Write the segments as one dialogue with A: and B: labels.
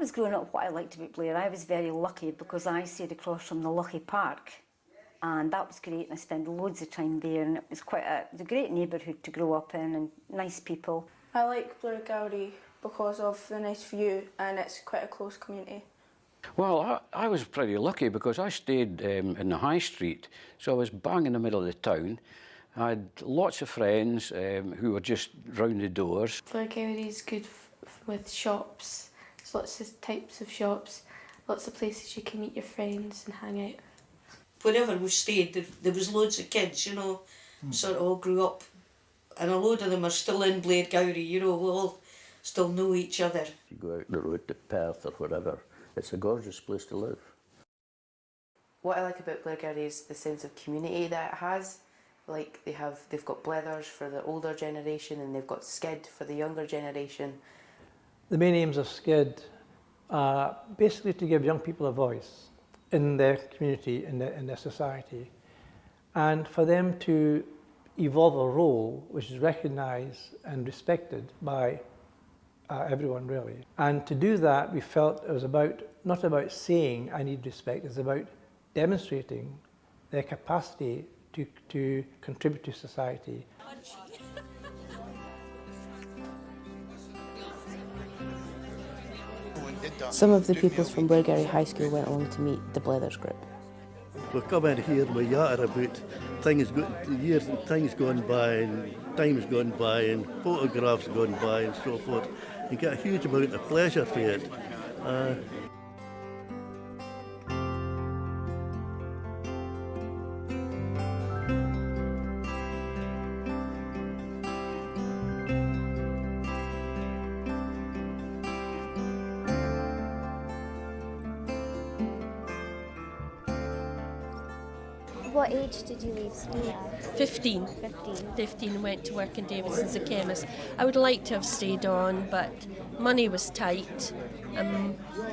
A: was growing up, what I liked about Blair, I was very lucky because I stayed across from the Lucky Park, and that was great, and I spent loads of time there, and it was it was a great neighbourhood to grow up in, and nice people.
B: I like Blairgowrie because of the nice view, and it's quite a close community.
C: Well, I was pretty lucky because I stayed in the high street, so I was bang in the middle of the town. I had lots of friends who were just round the doors.
D: Blairgowrie is good with shops. There's lots of types of shops, lots of places you can meet your friends and hang out.
E: Wherever we stayed, there was loads of kids, you know, sort of all grew up. And a load of them are still in Blairgowrie, you know, we all still know each other.
F: You go out the road to Perth or wherever, it's a gorgeous place to live.
G: What I like about Blairgowrie is the sense of community that it has. Like they've got Blethers for the older generation, and they've got Skid for the younger generation.
H: The main aims of Skid are basically to give young people a voice in their community, in their society, and for them to evolve a role which is recognised and respected by everyone really. And to do that, we felt it was not about saying I need respect, it's about demonstrating their capacity to contribute to society.
G: Some of the pupils from Blairgowrie High School went along to meet the Blethers group.
I: We come in here and we yatter about years and things gone by and times gone by and photographs gone by and so forth. You get a huge amount of pleasure for it.
J: What age did you leave school at?
K: 15. 15, went to work in Davidson's as a chemist. I would like to have stayed on, but money was tight.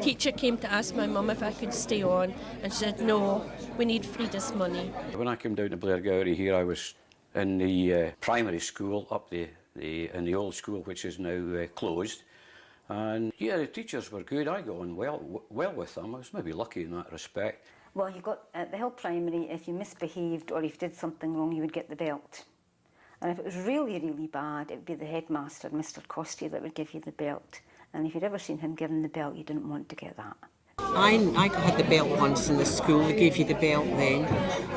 K: Teacher came to ask my mum if I could stay on, and she said, no, we need Frida's money.
C: When I came down to Blairgowrie here, I was in the primary school up in the old school, which is now closed. And yeah, the teachers were good. I got on well with them. I was maybe lucky in that respect.
A: Well, you got at the Hill Primary, if you misbehaved or if you did something wrong, you would get the belt. And if it was really, really bad, it would be the headmaster, Mr. Costier, that would give you the belt. And if you'd ever seen him giving the belt, you didn't want to get that.
E: I had the belt once in the school. They gave you the belt then.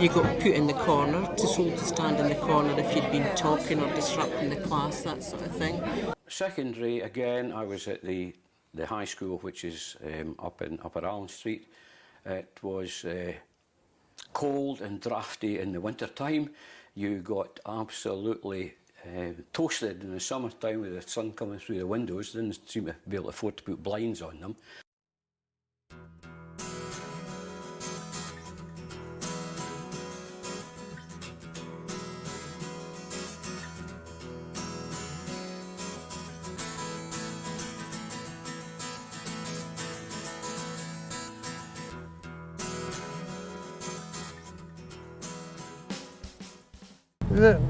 E: You got put in the corner, told to stand in the corner if you'd been talking or disrupting the class, that sort of thing.
C: Secondary, again, I was at the high school, which is up in Upper Allen Street. It was cold and drafty in the winter time. You got absolutely toasted in the summertime with the sun coming through the windows. Didn't seem to be able to afford to put blinds on them.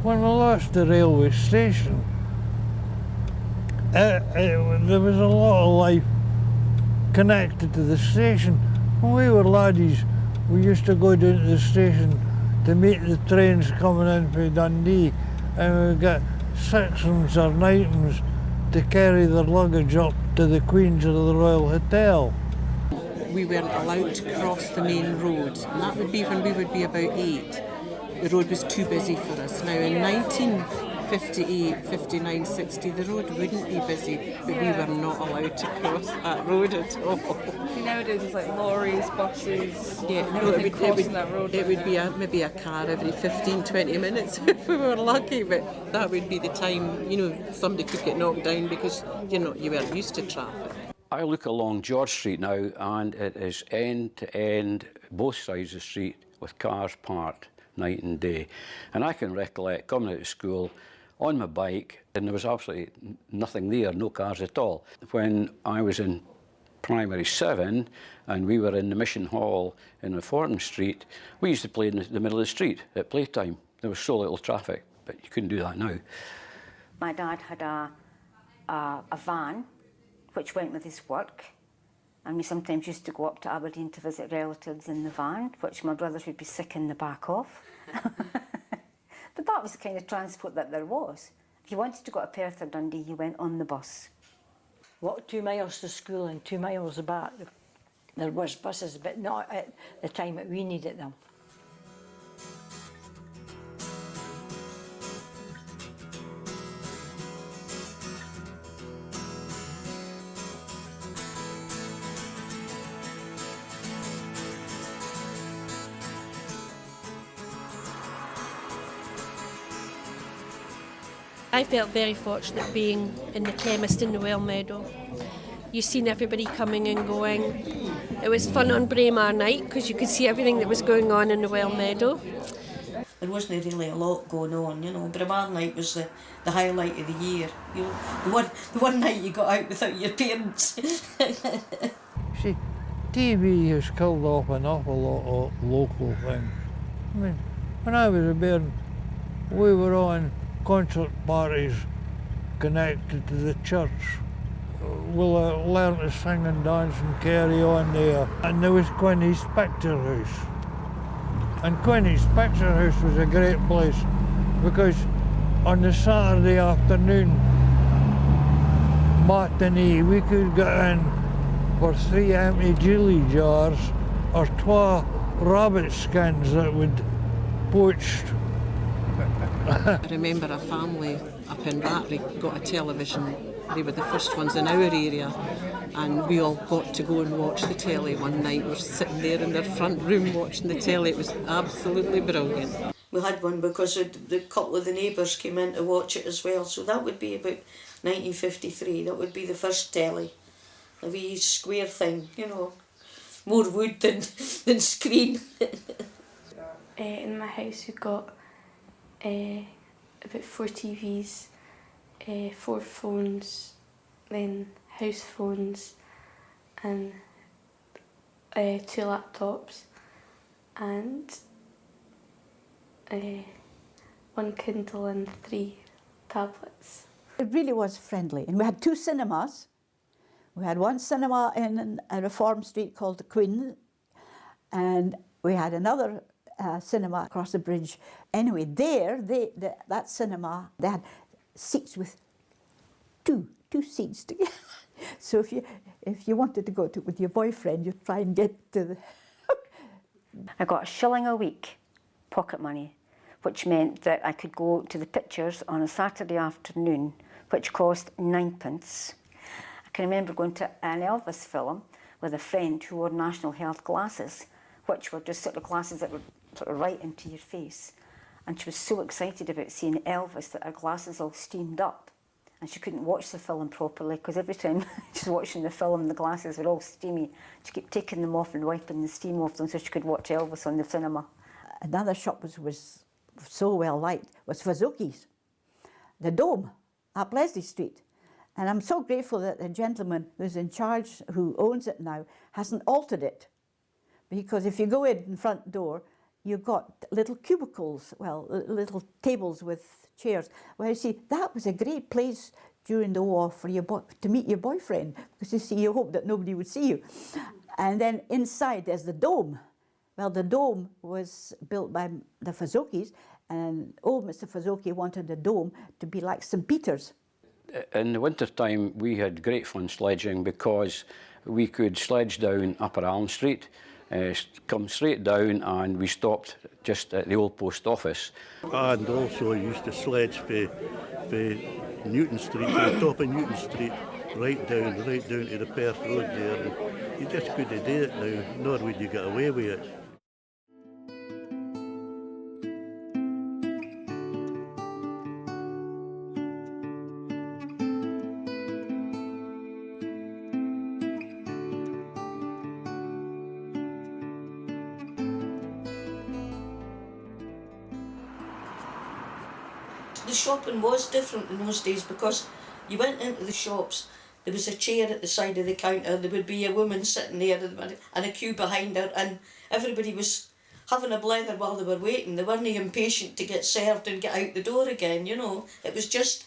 L: When I left the railway station, there was a lot of life connected to the station. When we were laddies, we used to go down to the station to meet the trains coming in from Dundee, and we'd get 6ms or 9ms to carry their luggage up to the Queen's or the Royal Hotel.
E: We weren't allowed to cross the main road, and that would be when we would be about 8. The road was too busy for us. Now in 1958, 59, 60, the road wouldn't be busy, but we were not allowed to cross that road at all.
B: See, nowadays it's like lorries, buses,
E: yeah, no, it would be maybe a car every 15, 20 minutes if we were lucky, but that would be the time, you know, somebody could get knocked down because you weren't used to traffic.
C: I look along George Street now, and it is end to end, both sides of the street, with cars parked night and day. And I can recollect coming out of school on my bike, and there was absolutely nothing there, no cars at all. When I was in primary 7 and we were in the Mission Hall in Reform Street, we used to play in the middle of the street at playtime. There was so little traffic, but you couldn't do that now.
A: My dad had a van which went with his work, And we sometimes used to go up to Aberdeen to visit relatives in the van, which my brothers would be sick in the back of. But that was the kind of transport that there was. If you wanted to go to Perth or Dundee, you went on the bus.
M: Walked 2 miles to school and 2 miles back. There was buses, but not at the time that we needed them.
K: I felt very fortunate being in the chemist in the Well Meadow. You've seen everybody coming and going. It was fun on Braemar night because you could see everything that was going on in the Well Meadow.
N: There wasn't really a lot going on, you know. Braemar night was the highlight of the year. You know, the one night you got out without your parents.
L: See, TV has killed off an awful lot of local things. I mean, when I was a bairn, we were on concert parties connected to the church. We'll learn to sing and dance and carry on there. And there was Quinny's Picture House. And Quinny's Picture House was a great place because on the Saturday afternoon matinee we could get in for 3 empty jelly jars or 2 rabbit skins that would poached.
E: I remember a family up in Rattray got a television. They were the first ones in our area, and we all got to go and watch the telly one night. We were sitting there in their front room watching the telly. It was absolutely brilliant.
N: We had one because the couple of the neighbours came in to watch it as well, so that would be about 1953. That would be the first telly. A wee square thing, you know, more wood than screen.
D: In my house we've got about 4 TVs, 4 phones, then house phones, and 2 laptops, and 1 Kindle and 3 tablets.
M: It really was friendly, and we had 2 cinemas. We had one cinema in Reform Street called the Queen, and we had another cinema across the bridge. Anyway, that cinema, they had seats with two seats together. So if you wanted to go with your boyfriend, you'd try and get to the...
A: I got £1 a week pocket money, which meant that I could go to the pictures on a Saturday afternoon, which cost 9p. I can remember going to an Elvis film with a friend who wore national health glasses, which were just sort of glasses that were sort of right into your face. And she was so excited about seeing Elvis that her glasses all steamed up. And she couldn't watch the film properly because every time she was watching the film, the glasses were all steamy. She kept taking them off and wiping the steam off them so she could watch Elvis on the cinema.
M: Another shop was so well liked was Fazuki's, the Dome at Leslie Street. And I'm so grateful that the gentleman who's in charge, who owns it now, hasn't altered it. Because if you go in the front door, you've got little cubicles, well, little tables with chairs. Well, you see, that was a great place during the war for to meet your boyfriend, because you see, you hope that nobody would see you. And then inside there's the Dome. Well, the Dome was built by the Fazokis, and old Mr. Fazoki wanted the Dome to be like St. Peter's.
C: In the winter time, we had great fun sledging because we could sledge down Upper Allen Street, come straight down, and we stopped just at the old post office.
I: And also used to sledge for Newton Street, to the top of Newton Street, right down to the Perth Road there. And you just couldn't do it now, nor would you get away with it.
N: The shopping was different in those days because you went into the shops, there was a chair at the side of the counter, there would be a woman sitting there and a queue behind her, and everybody was having a blether while they were waiting. They weren't impatient to get served and get out the door again, you know. It was just,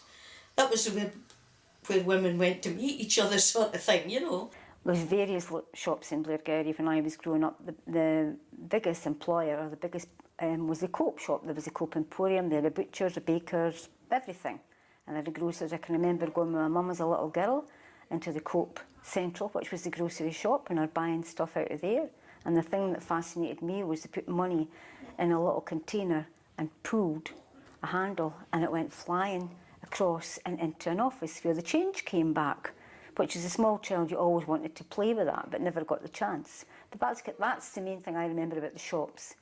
N: that was where women went to meet each other sort of thing, you know.
A: There's various shops in Blairgowrie. When I was growing up, the biggest employer, or the biggest, was the Coop shop. There was a Coop Emporium, there were butchers, the bakers, everything. And there were grocers. I can remember going with my mum as a little girl into the Coop Central, which was the grocery shop, and I'd buying stuff out of there. And the thing that fascinated me was to put money in a little container and pulled a handle, and it went flying across and into an office where the change came back, which as a small child you always wanted to play with that but never got the chance. But that's the main thing I remember about the shops.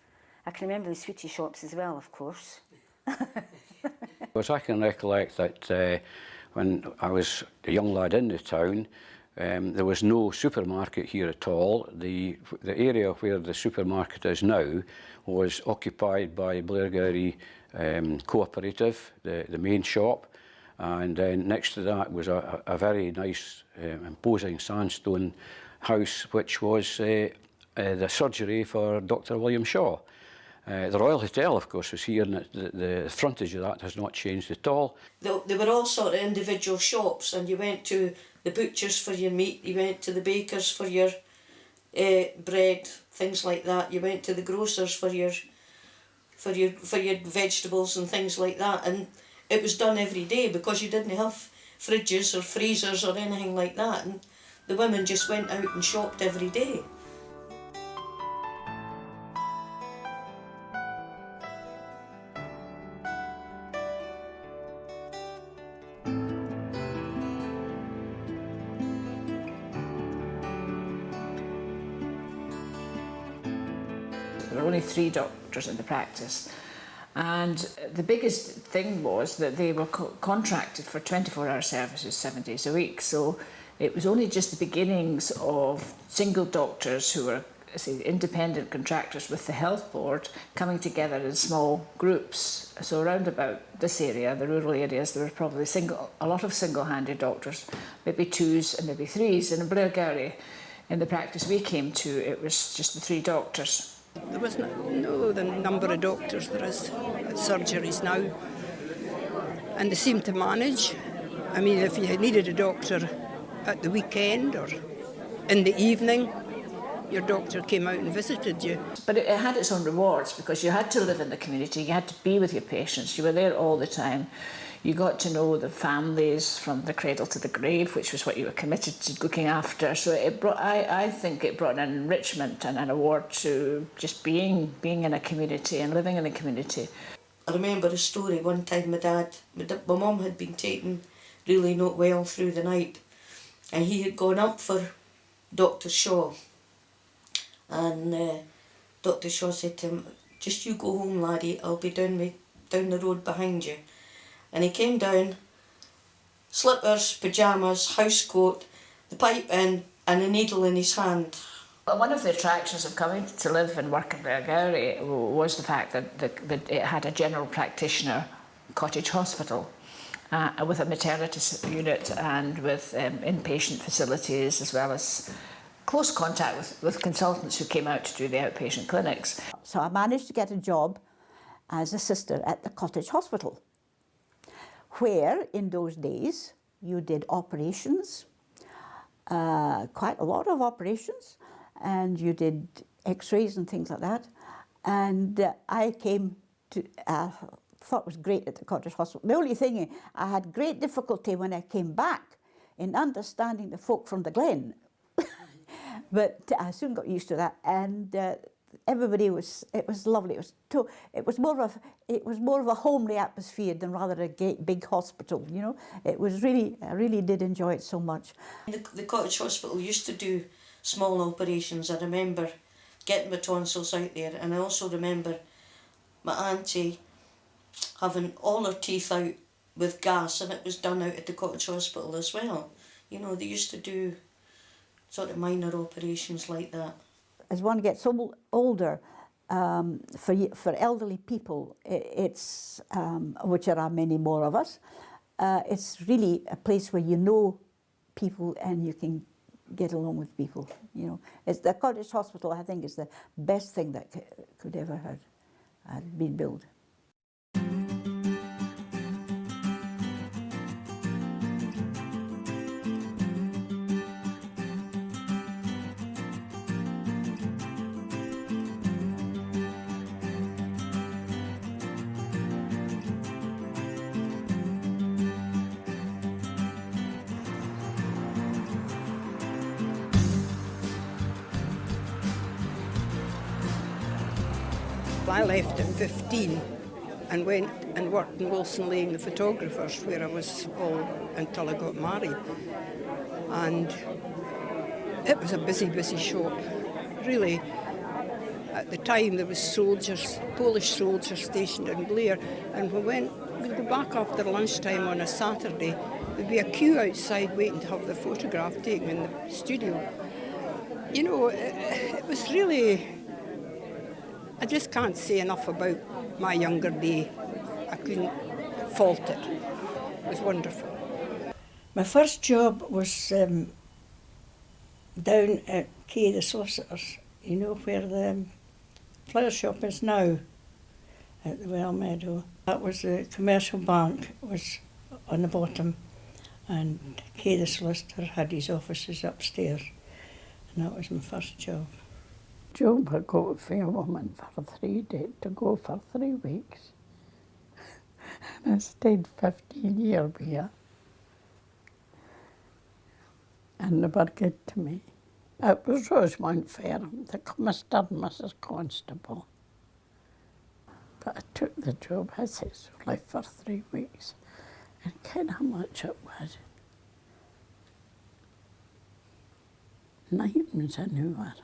A: I can remember the sweetie shops as well, of course.
C: Because I can recollect that when I was a young lad in the town, there was no supermarket here at all. The area where the supermarket is now was occupied by Blairgowrie Cooperative, the main shop, and then next to that was a very nice imposing sandstone house, which was the surgery for Dr. William Shaw. The Royal Hotel, of course, was here, and the frontage of that has not changed at all.
N: There were all sort of individual shops, and you went to the butchers for your meat, you went to the bakers for your bread, things like that. You went to the grocers for your vegetables and things like that, and it was done every day because you didn't have fridges or freezers or anything like that, and the women just went out and shopped every day.
O: There were only 3 doctors in the practice, and the biggest thing was that they were contracted for 24-hour services 7 days a week, so it was only just the beginnings of single doctors who were, say, independent contractors with the health board coming together in small groups. So around about this area, the rural areas, there were probably a lot of single-handed doctors, maybe 2s and maybe 3s. And in Blairgowrie, in the practice we came to, it was just the 3 doctors.
P: There was no the number of doctors there is at surgeries now, and they seem to manage. I mean, if you needed a doctor at the weekend or in the evening, your doctor came out and visited you.
O: But it had its own rewards because you had to live in the community, you had to be with your patients, you were there all the time. You got to know the families from the cradle to the grave, which was what you were committed to looking after. So it brought, I think it brought an enrichment and an award to just being in a community and living in a community.
N: I remember a story one time my mum had been taken really not well through the night, and he had gone up for Dr. Shaw, and Dr. Shaw said to him, "Just you go home, laddie, I'll be down the road behind you." And he came down, slippers, pyjamas, house coat, the pipe in, and a needle in his hand.
O: One of the attractions of coming to live and work in Blairgowrie was the fact that it had a general practitioner cottage hospital with a maternity unit and with inpatient facilities, as well as close contact with consultants who came out to do the outpatient clinics.
M: So I managed to get a job as a sister at the cottage hospital, where in those days you did operations, quite a lot of operations, and you did x-rays and things like that. And I came to, thought it was great at the cottage hospital. The only thing, I had great difficulty when I came back in understanding the folk from the Glen. But I soon got used to that, and everybody was, it was lovely. It was more of a homely atmosphere than rather a big hospital, you know. It was really, I really did enjoy it so much.
N: The cottage hospital used to do small operations. I remember getting my tonsils out there, and I also remember my auntie having all her teeth out with gas, and it was done out at the cottage hospital as well. You know, they used to do sort of minor operations like that.
M: As one gets older, for elderly people, it's which there are many more of us, it's really a place where you know people and you can get along with people. You know, it's the cottage hospital. I think is the best thing that could ever have been built.
P: I left at 15 and went and worked in Wilson Lane, the photographers, where I was all until I got married. And it was a busy, busy shop. Really, at the time there was soldiers, Polish soldiers stationed in Blair, and we'd go back after lunchtime on a Saturday, there'd be a queue outside waiting to have the photograph taken in the studio. You know, it was really, I just can't say enough about my younger day. I couldn't fault it. It was wonderful.
Q: My first job was down at Kay the Solicitors, you know, where the flower shop is now, at the Well Meadow. That was the commercial bank, was on the bottom, and Kay the Solicitor had his offices upstairs, and that was my first job.
R: Job I got for a woman for 3 days, to go for 3 weeks. And I stayed 15 years with her. And they were good to me. It was Rosemount Fair, Mr. and Mrs. Constable. But I took the job, I said, only for 3 weeks. And ken how much it was? 9 an hour.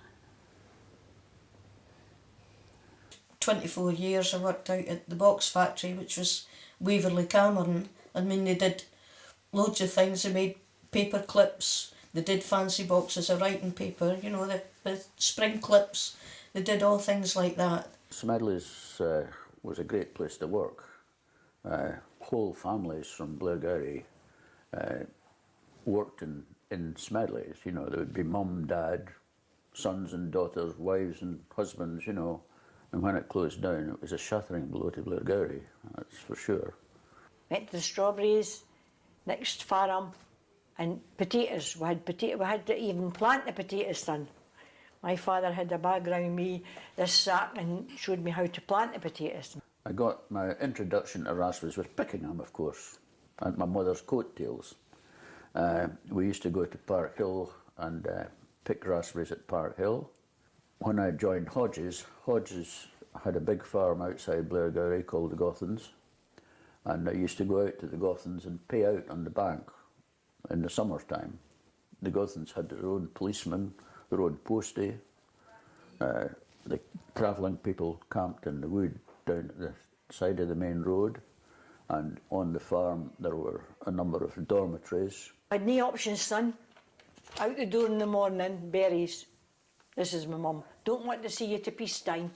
N: 24 years I worked out at the box factory, which was Waverley Cameron. I mean, they did loads of things. They made paper clips, they did fancy boxes of writing paper, you know, the spring clips. They did all things like that.
F: Smedley's was a great place to work. Whole families from Blairgowrie worked in Smedley's. You know, there would be mum, dad, sons and daughters, wives and husbands, you know. And when it closed down, it was a shattering blow to Blairgowrie, that's for sure.
Q: Went to the strawberries, next farm, and potatoes. We had to even plant the potatoes then. My father had a bag round me, this sack, and showed me how to plant the potatoes.
F: I got my introduction to raspberries with picking them, of course, and my mother's coattails. We used to go to Park Hill and pick raspberries at Park Hill. When I joined Hodges had a big farm outside Blairgowrie called the Gothans, and I used to go out to the Gothans and pay out on the bank in the summertime. The Gothans had their own policemen, their own postie. The travelling people camped in the wood down at the side of the main road, and on the farm there were a number of dormitories.
Q: I had no options, son. Out the door in the morning, berries. This is my mum. Don't want to see you to peacetime.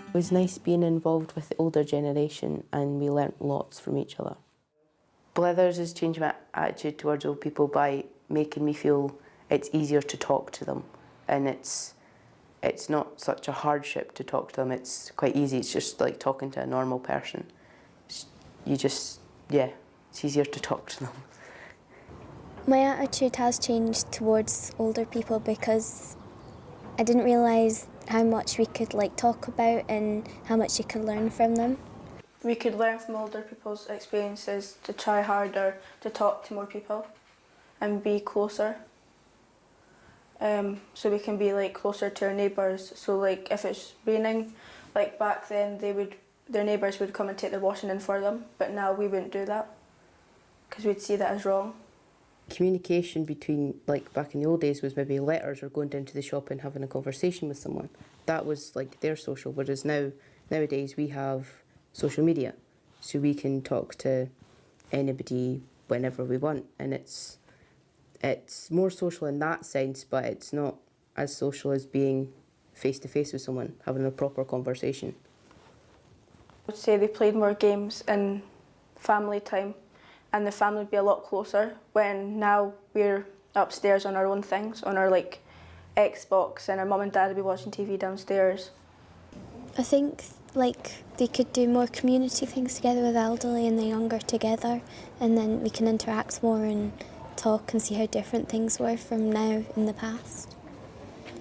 G: It was nice being involved with the older generation, and we learnt lots from each other. Blethers has changed my attitude towards old people by making me feel it's easier to talk to them, and it's not such a hardship to talk to them. It's quite easy. It's just like talking to a normal person. It's easier to talk to them.
J: My attitude has changed towards older people because I didn't realise how much we could talk about and how much you could learn from them.
B: We could learn from older people's experiences to try harder, to talk to more people and be closer. So we can be closer to our neighbours. So if it's raining, back then their neighbours would come and take their washing in for them, but now we wouldn't do that because we'd see that as wrong.
G: Communication between, back in the old days, was maybe letters or going down to the shop and having a conversation with someone. That was their social, whereas nowadays we have social media, so we can talk to anybody whenever we want, and it's more social in that sense, but it's not as social as being face to face with someone, having a proper conversation.
B: I would say they played more games in family time, and the family would be a lot closer, when now we're upstairs on our own things, on our Xbox, and our mum and dad would be watching TV downstairs.
J: I think they could do more community things together with the elderly and the younger together, and then we can interact more and talk and see how different things were from now in the past.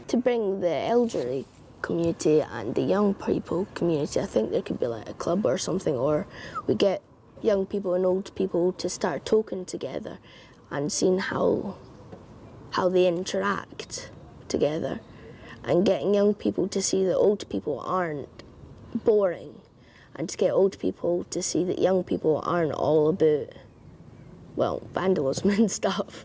S: To bring the elderly community and the young people community, I think there could be a club or something, or we get young people and old people to start talking together and seeing how they interact together, and getting young people to see that old people aren't boring, and to get old people to see that young people aren't all about, well, vandalism and stuff.